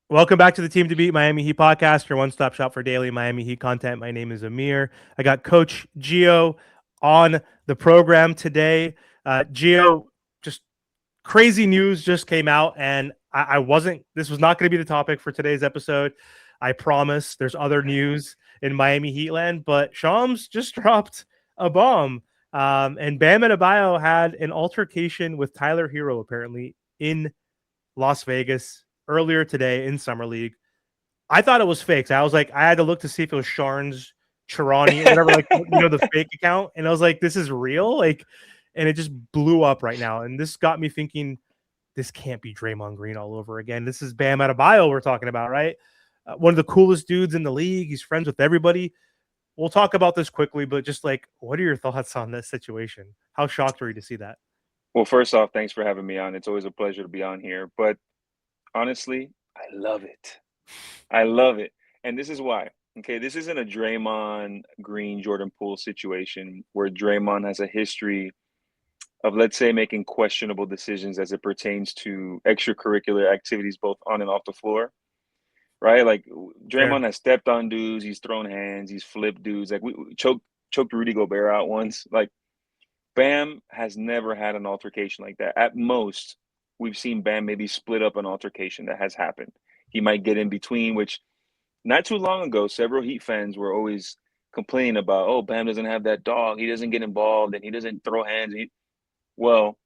Welcome back to the Team to Beat Miami Heat podcast, your one-stop shop for daily Miami Heat content. My name is Amir. I got Coach Gio on the program today. Gio, just crazy news just came out, and I wasn't. This was not going to be the topic for today's episode. I promise. There's other news in Miami Heatland, but Shams just dropped a bomb. And Bam Adebayo had an altercation with Tyler Herro apparently in Las Vegas earlier today in Summer League. I thought it was fake. I was like, I had to look to see if it was Sharns Charani, whatever, like the fake account. And I was like, this is real. And it just blew up right now. And this got me thinking, this can't be Draymond Green all over again. This is Bam Adebayo we're talking about, right? One of the coolest dudes in the league. He's friends with everybody. We'll talk about this quickly, but just like, what are your thoughts on this situation? How shocked were you to see that? Well, first off, thanks for having me on. It's always a pleasure to be on here. But honestly, I love it. I love it. And this is why. Okay, this isn't a Draymond Green, Jordan Poole situation where Draymond has a history of, let's say, making questionable decisions as it pertains to extracurricular activities, both on and off the floor. Right? Like Fair. Draymond has stepped on dudes, he's thrown hands, he's flipped dudes. Like we choked Rudy Gobert out once. Like Bam has never had an altercation like that. At most, we've seen Bam maybe split up an altercation that has happened. He might get in between, which not too long ago, several Heat fans were always complaining about, oh, Bam doesn't have that dog. He doesn't get involved and he doesn't throw hands. Well,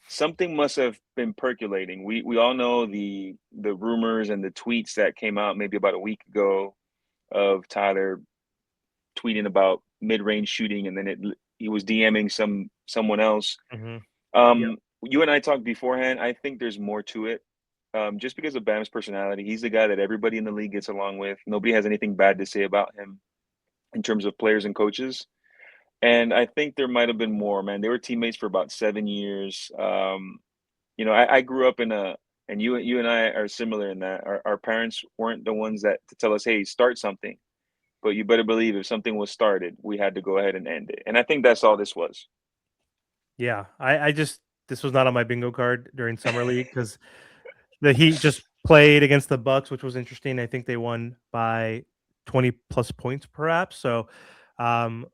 something must have been percolating. We all know the rumors and the tweets that came out maybe about a week ago of Tyler tweeting about mid-range shooting, and then he was DMing someone else. Mm-hmm. Yep. You and I talked beforehand. I think there's more to it. Just because of Bam's personality, he's the guy that everybody in the league gets along with. Nobody has anything bad to say about him in terms of players and coaches. And I think there might have been more, man. They were teammates for about 7 years. I grew up in and you and I are similar in that our parents weren't the ones that to tell us, hey, start something. But you better believe if something was started, we had to go ahead and end it. And I think that's all this was. Yeah, I just this was not on my bingo card during summer league because the Heat just played against the Bucks, which was interesting. I think they won by 20 plus points, perhaps. So, um,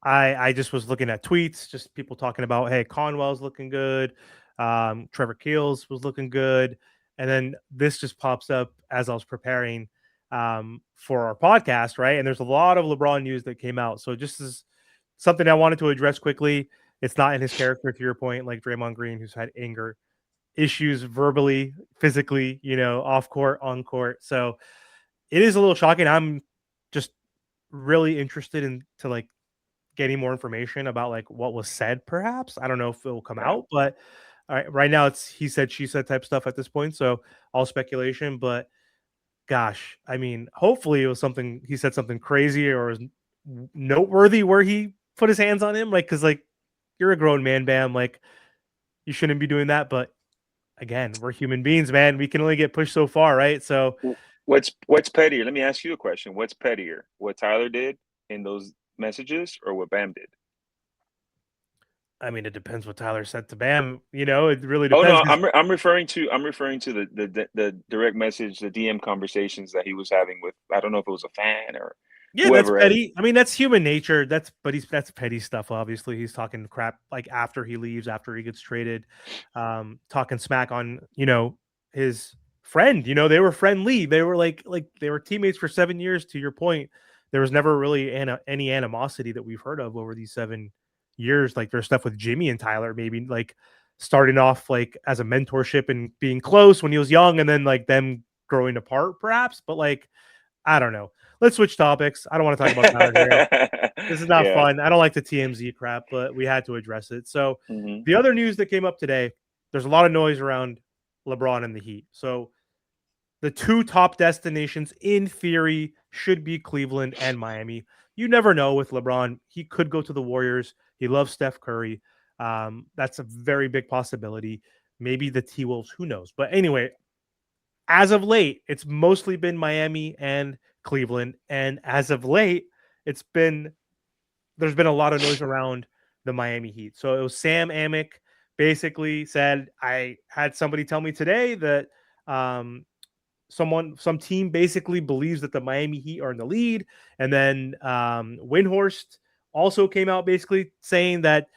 I just was looking at tweets, just people talking about, hey, Conwell's looking good, Trevor Keels was looking good, and then this just pops up as I was preparing for our podcast, right? And there's a lot of LeBron news that came out, so just as something I wanted to address quickly. It's not in his character, to your point, like Draymond Green, who's had anger issues verbally, physically, off court, on court. So it is a little shocking. I'm just really interested in to like getting more information about like what was said. Perhaps I don't know if it will come Yeah. out, but right now it's he said, she said type stuff at this point. So all speculation. But gosh, I mean, hopefully it was something he said something crazy or was noteworthy where he put his hands on him. Like, because like you're a grown man, Bam. Like you shouldn't be doing that, but again, we're human beings, man. We can only get pushed so far, right? So, What's pettier? Let me ask you a question. What's pettier? What Tyler did in those messages or what Bam did? I mean, it depends what Tyler said to Bam. It really Oh no, depends. I'm referring to the direct message, the DM conversations that he was having with, I don't know if it was a fan or Yeah, that's whoever. And petty. I mean, that's human nature. That's petty stuff. Obviously, he's talking crap like after he leaves, after he gets traded, talking smack on his friend. They were friendly. They were like they were teammates for 7 years. To your point, there was never really any animosity that we've heard of over these 7 years. Like there's stuff with Jimmy and Tyler, maybe like starting off like as a mentorship and being close when he was young, and then like them growing apart, perhaps. But like I don't know. Let's switch topics. I don't want to talk about Tyler Hero. This is not yeah. fun. I don't like the TMZ crap, but we had to address it. So, Hmm. the other news that came up today, there's a lot of noise around LeBron and the Heat. So, the two top destinations in theory should be Cleveland and Miami. You never know with LeBron. He could go to the Warriors. He loves Steph Curry. That's a very big possibility. Maybe the T Wolves, who knows? But anyway, as of late, it's mostly been Miami and Cleveland. And as of late, there's been a lot of noise around the Miami Heat. So it was Sam Amick basically said, I had somebody tell me today that some team basically believes that the Miami Heat are in the lead, and then Windhorst also came out basically saying that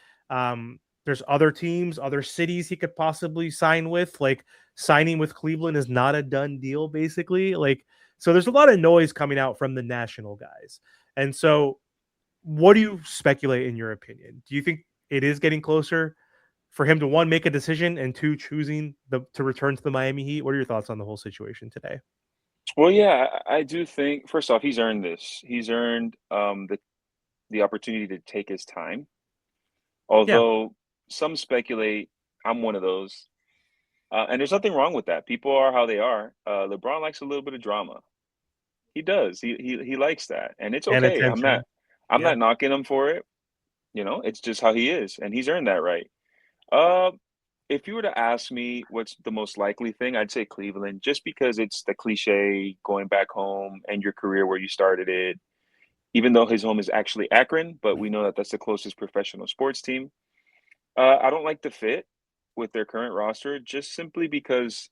there's other teams, other cities he could possibly sign with. Like signing with Cleveland is not a done deal, basically. Like so, there's a lot of noise coming out from the national guys, and so what do you speculate in your opinion? Do you think it is getting closer for him to one make a decision and two choosing to return to the Miami Heat? What are your thoughts on the whole situation today? Well, yeah, I do think first off, he's earned this. He's earned the opportunity to take his time. Yeah, Although some speculate, I'm one of those, and there's nothing wrong with that. People are how they are. LeBron likes a little bit of drama. He does. He likes that, and it's and okay. attention. I'm Yeah, not knocking him for it. You know, it's just how he is, and he's earned that right. Uh, if you were to ask me what's the most likely thing, I'd say Cleveland, just because it's the cliche going back home and your career where you started it. Even though his home is actually Akron, but we know that that's the closest professional sports team. I don't like the fit with their current roster, just simply because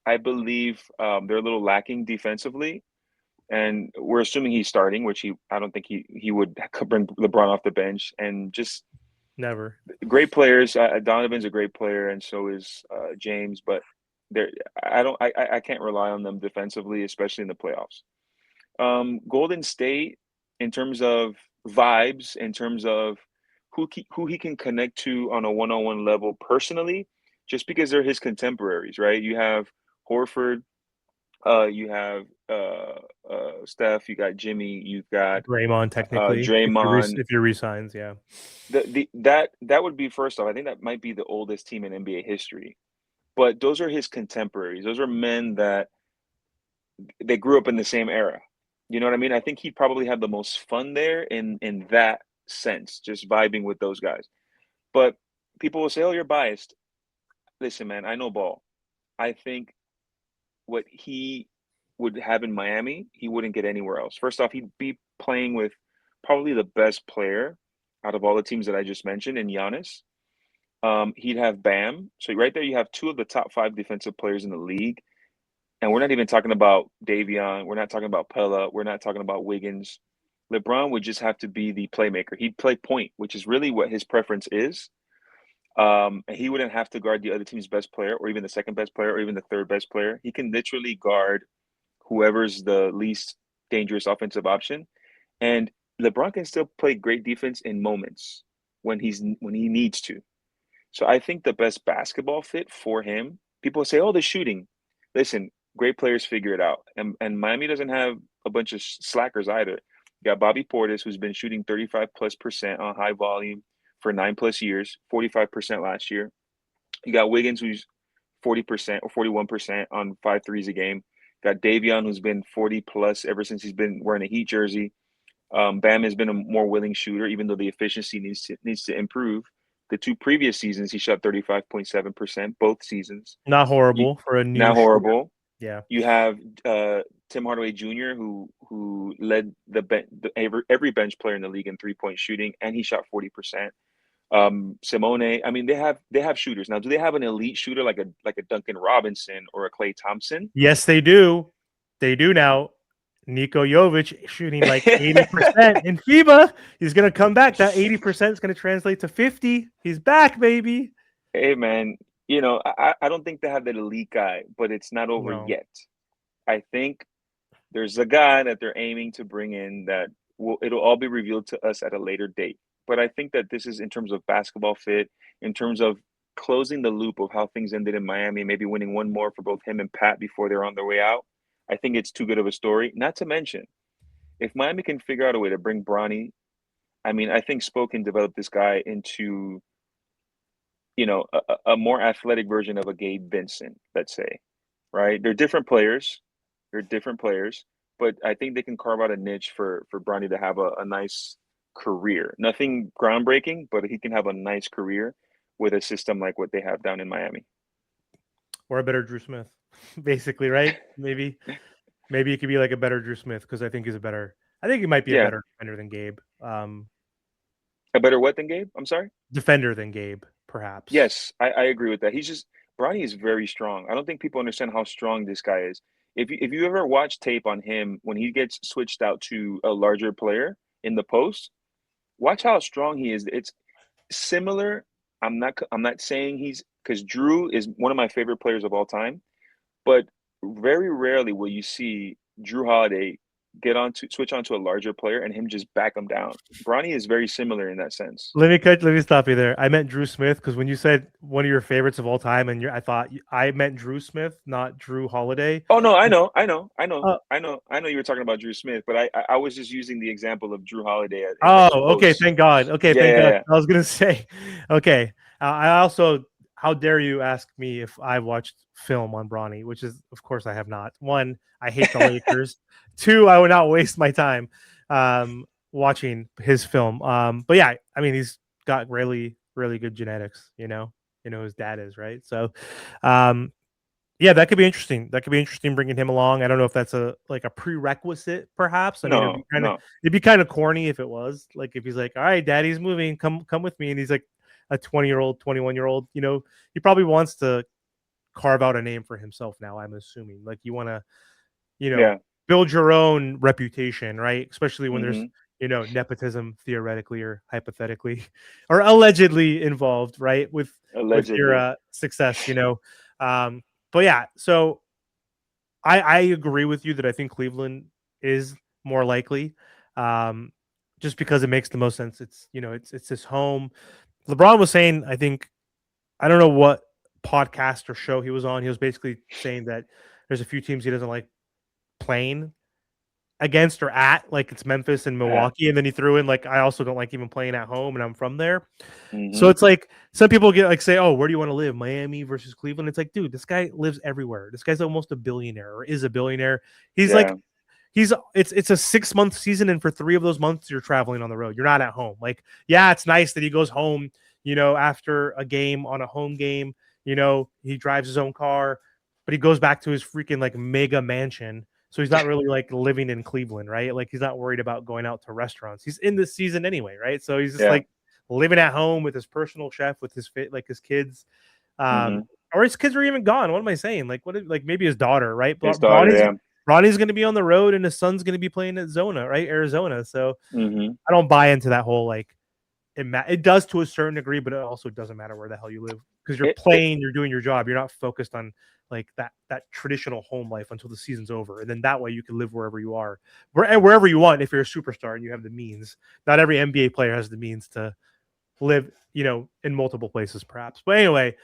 I believe they're a little lacking defensively, and we're assuming he's starting, which I don't think he would bring LeBron off the bench, and just never. great players. Donovan's a great player, and so is James. But they're I can't rely on them defensively, especially in the playoffs. Golden State, in terms of vibes, in terms of who he can connect to on a one-on-one level personally, just because they're his contemporaries, right? You have Horford, you have Steph, you got Jimmy, you've got Draymond, technically, Draymond. if he resigns, yeah, That would be first off. I think that might be the oldest team in NBA history. But those are his contemporaries. Those are men that they grew up in the same era. You know what I mean? I think he probably had the most fun there in that sense, just vibing with those guys. But people will say, "Oh, you're biased." Listen, man, I know ball. I think what he would have in Miami, he wouldn't get anywhere else. First off, he'd be playing with probably the best player out of all the teams that I just mentioned in Giannis. He'd have Bam. So right there, you have two of the top five defensive players in the league. And we're not even talking about Davion. We're not talking about Pella. We're not talking about Wiggins. LeBron would just have to be the playmaker. He'd play point, which is really what his preference is. And he wouldn't have to guard the other team's best player or even the second best player or even the third best player. He can literally guard whoever's the least dangerous offensive option. And LeBron can still play great defense in moments when he needs to. So I think the best basketball fit for him, people say, oh, the shooting. Listen, great players figure it out. And Miami doesn't have a bunch of slackers either. You got Bobby Portis, who's been shooting 35+% on high volume for 9+ years, 45% last year. You got Wiggins, who's 40% or 41% on 5 threes a game. Got Davion, who's been 40 plus ever since he's been wearing a Heat jersey. Bam has been a more willing shooter, even though the efficiency needs to improve. The two previous seasons, he shot 35.7% both seasons. not You, horrible for a new Not shooter. horrible. Yeah, You have Tim Hardaway Jr., who led every bench player in the league in 3-point shooting, and he shot 40%. Simone, I mean, they have shooters now. Do they have an elite shooter like a Duncan Robinson or a Klay Thompson? yes, they do. They do now. Niko Jovic shooting like 80% in FIBA. He's gonna come back. That 80% is gonna translate to 50. He's back, baby. Hey man, I don't think they have that elite guy, but it's not over No. yet. I think there's a guy that they're aiming to bring in that it'll all be revealed to us at a later date. But I think that this is in terms of basketball fit, in terms of closing the loop of how things ended in Miami, maybe winning one more for both him and Pat before they're on their way out. I think it's too good of a story. Not to mention, if Miami can figure out a way to bring Bronny, I mean, I think Spo can develop this guy into, a more athletic version of a Gabe Vincent, let's say, right? They're different players. They're different players, but I think they can carve out a niche for Bronny to have a nice career. Nothing groundbreaking, but he can have a nice career with a system like what they have down in Miami. Or a better Drew Smith, basically, right? Maybe it could be like a better Drew Smith because I think he's a better. I think he might be a Yeah, better defender than Gabe. a better what than Gabe? I'm sorry. Defender than Gabe, perhaps. Yes, I agree with that. Bronny is very strong. I don't think people understand how strong this guy is. if you ever watch tape on him when he gets switched out to a larger player in the post, watch how strong he is. It's similar. I'm not saying he's because Drew is one of my favorite players of all time, but very rarely will you see Drew Holiday switch onto a larger player and him just back him down. Bronny is very similar in that sense. Let me stop you there. I meant Drew Smith because when you said one of your favorites of all time, and I thought I meant Drew Smith, not Drew Holiday. Oh no, I know. Uh, I know you were talking about Drew Smith, but I was just using the example of Drew Holiday in Oh, the okay. post. Thank God. Okay, Yeah, thank yeah, God. yeah. I was gonna say, okay. I also, how dare you ask me if I watched film on Bronny, which is, of course, I have not. One, I hate the Lakers. Two, I would not waste my time watching his film. But yeah, I mean, he's got really, really good genetics. His dad is right. So, um, yeah, that could be interesting. That could be interesting bringing him along. I don't know if that's a prerequisite, perhaps. I mean, No, no. it'd be kind of corny if it was. Like if he's like, "All right, Daddy's moving, come with me," and he's like a 20-year-old, 21-year-old. He probably wants to carve out a name for himself now. I'm assuming. Like you want to, you know, Yeah. build your own reputation, right? Especially when there's Mm-hmm. nepotism theoretically or hypothetically or allegedly involved, right? With your Allegedly. success. Um, but yeah, so I agree with you that I think Cleveland is more likely, um, just because it makes the most sense. It's his home. LeBron was saying, I think, I don't know what podcast or show he was on. He was basically saying that there's a few teams he doesn't like playing against or at, like it's Memphis and Yeah. Milwaukee, and then he threw in like I also don't like even playing at home, and I'm from there. So Mm-hmm. it's like some people get like say, "Oh, where do you want to live? Miami versus Cleveland?" It's like, dude, this guy lives everywhere. This guy's almost a billionaire or is a billionaire. He's like Yeah. it's a 6 month season, and for 3 of those months you're traveling on the road. You're not at home. Like, yeah, it's nice that he goes home, after a game on a home game. He drives his own car, but he goes back to his freaking like mega mansion. So he's not really like living in Cleveland, right? Like he's not worried about going out to restaurants. He's in this season anyway, right? So he's just Yeah. like living at home with his personal chef, with his kids, Mm-hmm. or his kids are even gone. What am I saying? Like like maybe his daughter, right? His daughter, yeah. Ronnie's going to be on the road, and his son's going to be playing at Zona, right? Arizona. So Mm-hmm. I don't buy into that whole like it does to a certain degree, but it also doesn't matter where the hell you live because you're It playing, you're doing your job, you're not focused on like that traditional home life until the season's over, and then that way you can live wherever you are, wherever you want if you're a superstar and you have the means. Not every NBA player has the means to live, in multiple places, perhaps. But anyway,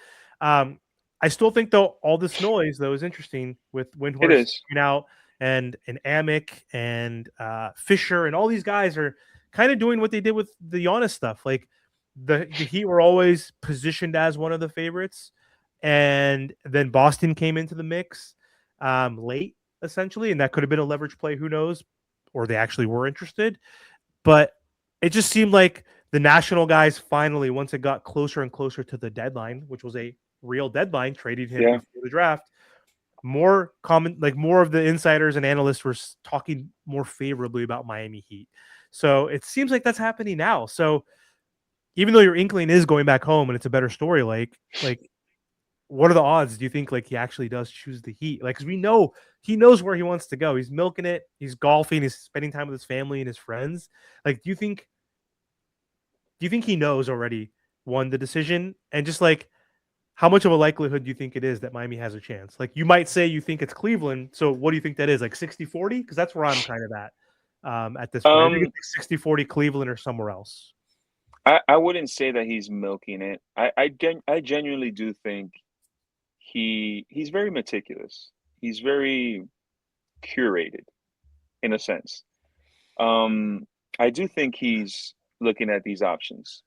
um, I still think though all this noise though is interesting with it Windhorst is. out and Amick and Fisher and all these guys are kind of doing what they did with the Giannis stuff. Like the Heat were always positioned as one of the favorites, and then Boston came into the mix late essentially, and that could have been a leverage play. Who knows? Or they actually were interested, but it just seemed like the national guys finally, once it got closer and closer to the deadline, which was a real deadline, trading him Yeah. before the draft, more of the insiders and analysts were talking more favorably about Miami Heat. So it seems like that's happening now. So even though your inkling is going back home and it's a better story, like what are the odds? Do you think like he actually does choose the Heat? Like, because we know he knows where he wants to go. He's milking it. He's golfing. He's spending time with his family and his friends. Like, do you think he knows already won the decision? And just like how much of a likelihood do you think it is that Miami has a chance? Like you might say you think it's Cleveland. So what do you think that is? Like 60-40? Because that's where I'm kind of at this point. I think Um, it's like 60-40 Cleveland or somewhere else. I wouldn't say that he's milking it. I genuinely do think he's very meticulous. He's very curated in a sense. Um, I do think he's looking at these options.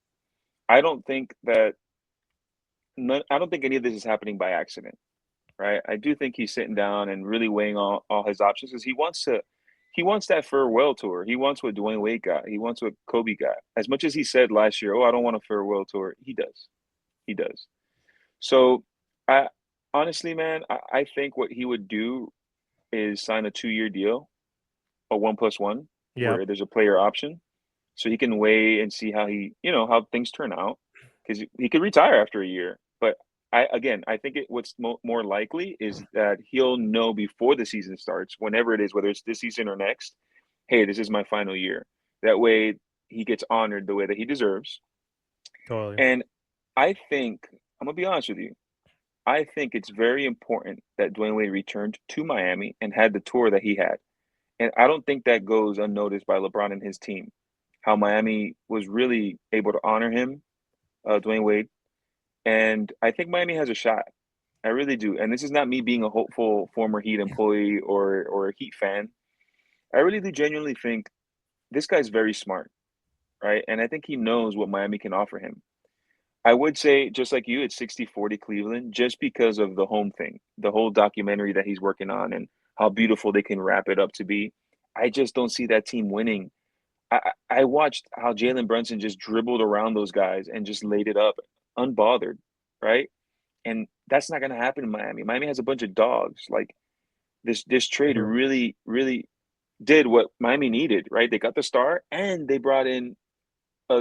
I don't think that I don't think any of this is happening by accident, right? I do think he's sitting down and really weighing all his options because he wants that farewell tour. He wants what Dwayne Wade got. He wants what Kobe got. As much as he said last year, "Oh, I don't want a farewell tour," he does. He does. So, I honestly, man, I think what he would do is sign a 2-year deal, a 1+1, Yep. where there's a player option, so he can weigh and see how how things turn out, because he could retire after a year. But I think what's more likely is that he'll know before the season starts, whenever it is, whether it's this season or next. Hey, this is my final year. That way, he gets honored the way that he deserves. Totally. And I think I'm gonna be honest with you. I think it's very important that Dwayne Wade returned to Miami and had the tour that he had. And I don't think that goes unnoticed by LeBron and his team. How Miami was really able to honor him, Dwayne Wade, and I think Miami has a shot. I really do. And this is not me being a hopeful former Heat employee or a Heat fan. I really do genuinely think this guy's very smart, right? And I think he knows what Miami can offer him. I would say, just like you, it's 60-40 Cleveland, just because of the home thing, the whole documentary that he's working on and how beautiful they can wrap it up to be. I just don't see that team winning. I watched how Jalen Brunson just dribbled around those guys and just laid it up unbothered, right? And that's not going to happen in Miami. Miami has a bunch of dogs. Like this trade Mhm. really did what Miami needed, right? They got the star and they brought in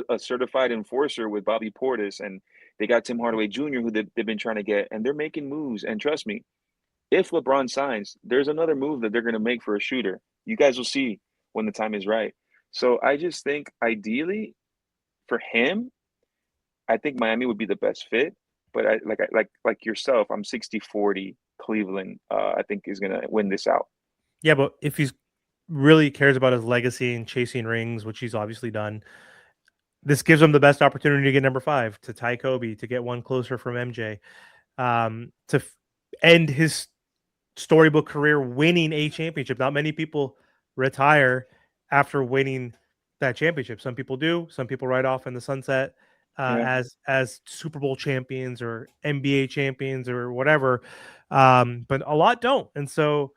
a certified enforcer with Bobby Portis, and they got Tim Hardaway Jr., who they've been trying to get, and they're making moves. And trust me, if LeBron signs, there's another move that they're going to make for a shooter. You guys will see when the time is right. So I just think ideally for him, I think Miami would be the best fit. But like yourself, I'm 60-40 Cleveland. I think is going to win this out. Yeah, but if he's really cares about his legacy and chasing rings, which he's obviously done, this gives him the best opportunity to get number 5, to tie Kobe, to get one closer from MJ, to end his storybook career winning a championship. Not many people retire after winning that championship. Some people do. Some people ride off in the sunset Yeah, as Super Bowl champions or NBA champions or whatever. But a lot don't. And so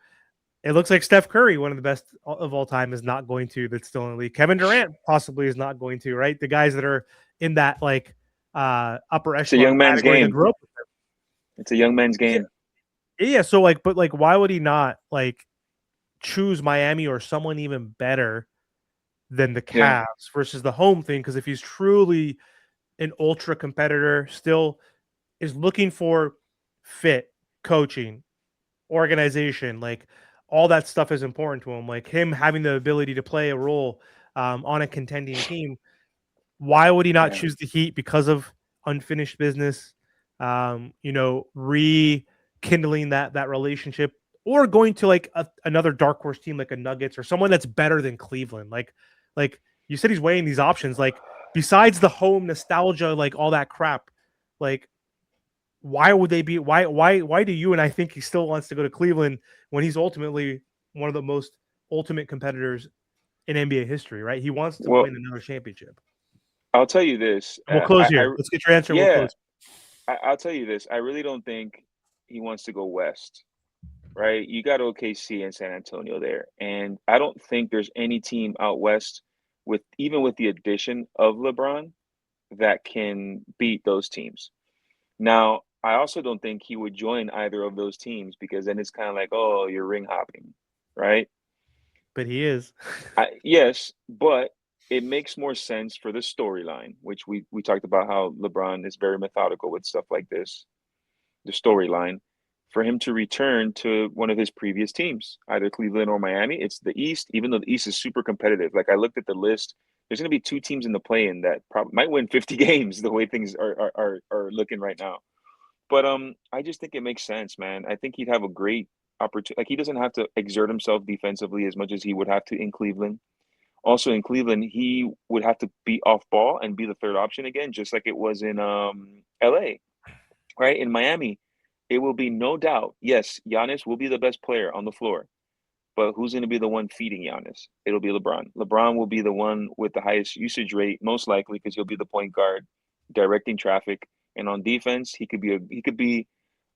it looks like Steph Curry, one of the best of all time, is not going to. That's still in the league. Kevin Durant possibly is not going to. Right, the guys that are in that like upper it's a echelon young man's category that game. grew up. It's a young man's Yeah, game. yeah. So like, but like, why would he not like choose Miami or someone even better than the Yeah, Cavs versus the home thing? Because if he's truly an ultra competitor, still is looking for fit, coaching, organization, like all that stuff is important to him. Like him having the ability to play a role on a contending team. Why would he not yeah. choose the Heat because of unfinished business? Rekindling that relationship, or going to like another dark horse team like a Nuggets or someone that's better than Cleveland. Like you said, he's weighing these options. Like besides the home nostalgia, like all that crap, like why would they be? Why do you and I think he still wants to go to Cleveland when he's ultimately one of the most ultimate competitors in NBA history? Right? He wants to Well, win another championship. I'll tell you this. And we'll close here. Let's get your answer. We'll Yeah, close. I'll tell you this. I really don't think he wants to go west, right? You got OKC and San Antonio there, and I don't think there's any team out west with even with the addition of LeBron that can beat those teams. Now, I also don't think he would join either of those teams because then it's kind of like, oh, you're ring hopping, right? But he is. Yes, but it makes more sense for the storyline, which we talked about how LeBron is very methodical with stuff like this, the storyline, for him to return to one of his previous teams, either Cleveland or Miami. It's the East, even though the East is super competitive. Like I looked at the list, there's going to be 2 teams in the play-in that probably might win 50 games the way things are looking right now. But I just think it makes sense, man. I think he'd have a great opportunity. Like he doesn't have to exert himself defensively as much as he would have to in Cleveland. Also in Cleveland, he would have to be off ball and be the third option again, just like it was in LA, right? In Miami, it will be no doubt. Yes, Giannis will be the best player on the floor, but who's going to be the one feeding Giannis? It'll be LeBron. LeBron will be the one with the highest usage rate, most likely, because he'll be the point guard, directing traffic. And on defense, he could be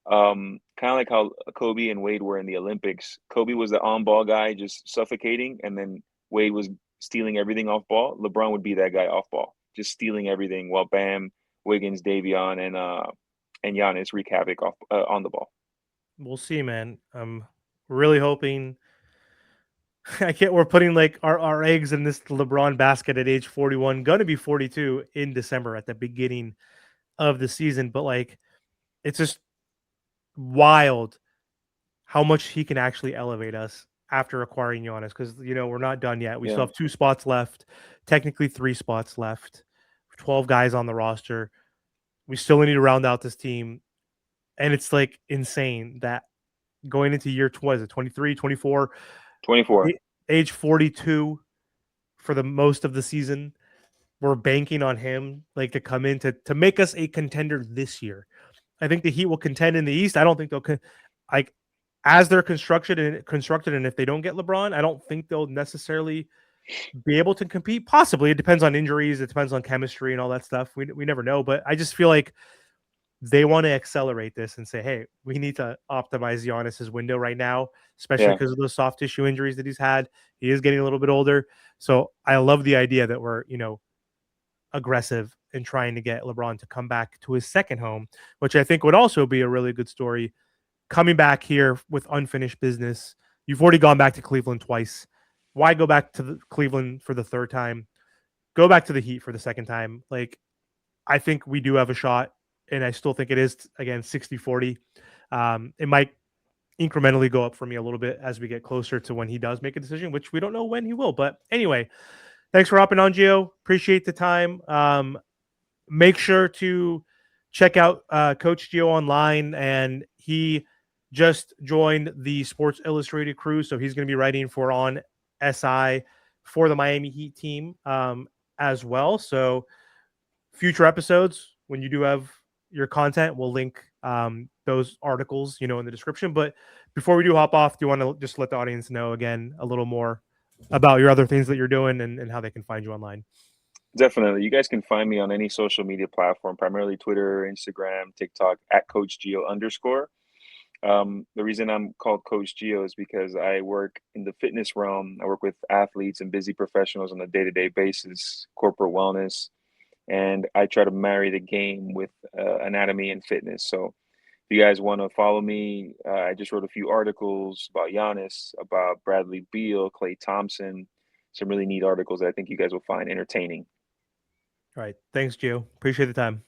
kind of like how Kobe and Wade were in the Olympics. Kobe was the on-ball guy, just suffocating, and then Wade was stealing everything off ball. LeBron would be that guy off ball, just stealing everything, while Bam, Wiggins, Davion, and Giannis wreak havoc off on the ball. We'll see, man. I'm really hoping. I can't. We're putting like our eggs in this LeBron basket at age 41. Going to be 42 in December at the beginning of the season. But like it's just wild how much he can actually elevate us after acquiring Giannis, because we're not done yet. We still Yeah, have 2 spots left, technically 3 spots left, 12 guys on the roster. We still need to round out this team, and it's like insane that going into year what is it, 23, 24, 24. age 42 for the most of the season. We're banking on him like to come in to make us a contender this year. I think the Heat will contend in the East. I don't think they'll like as they're constructed, and if they don't get LeBron, I don't think they'll necessarily be able to compete. Possibly, it depends on injuries, it depends on chemistry and all that stuff. We never know, but I just feel like they want to accelerate this and say, hey, we need to optimize Giannis's window right now, especially Yeah, because of those soft tissue injuries that he's had. He is getting a little bit older, so I love the idea that we're aggressive in trying to get LeBron to come back to his second home, which I think would also be a really good story. Coming back here with unfinished business. You've already gone back to Cleveland twice. Why go back to Cleveland for the third time? Go back to the Heat for the second time. Like, I think we do have a shot, and I still think it is, again, 60-40. It might incrementally go up for me a little bit as we get closer to when he does make a decision, which we don't know when he will. But anyway, thanks for hopping on, Gio. Appreciate the time. Make sure to check out Coach Gio online, and he just joined the Sports Illustrated crew, so he's going to be writing for On SI for the Miami Heat team as well. So future episodes, when you do have your content, we'll link those articles, in the description. But before we do hop off, do you want to just let the audience know again a little more about your other things that you're doing and how they can find you online? definitely. You guys can find me on any social media platform, primarily Twitter, Instagram, TikTok, at Coach Geo _. The reason I'm called Coach Geo is because I work in the fitness realm. I work with athletes and busy professionals on a day-to-day basis, corporate wellness, and I try to marry the game with anatomy and fitness. So if you guys want to follow me, I just wrote a few articles about Giannis, about Bradley Beal, Klay Thompson, some really neat articles that I think you guys will find entertaining. All right. Thanks, Gio. Appreciate the time.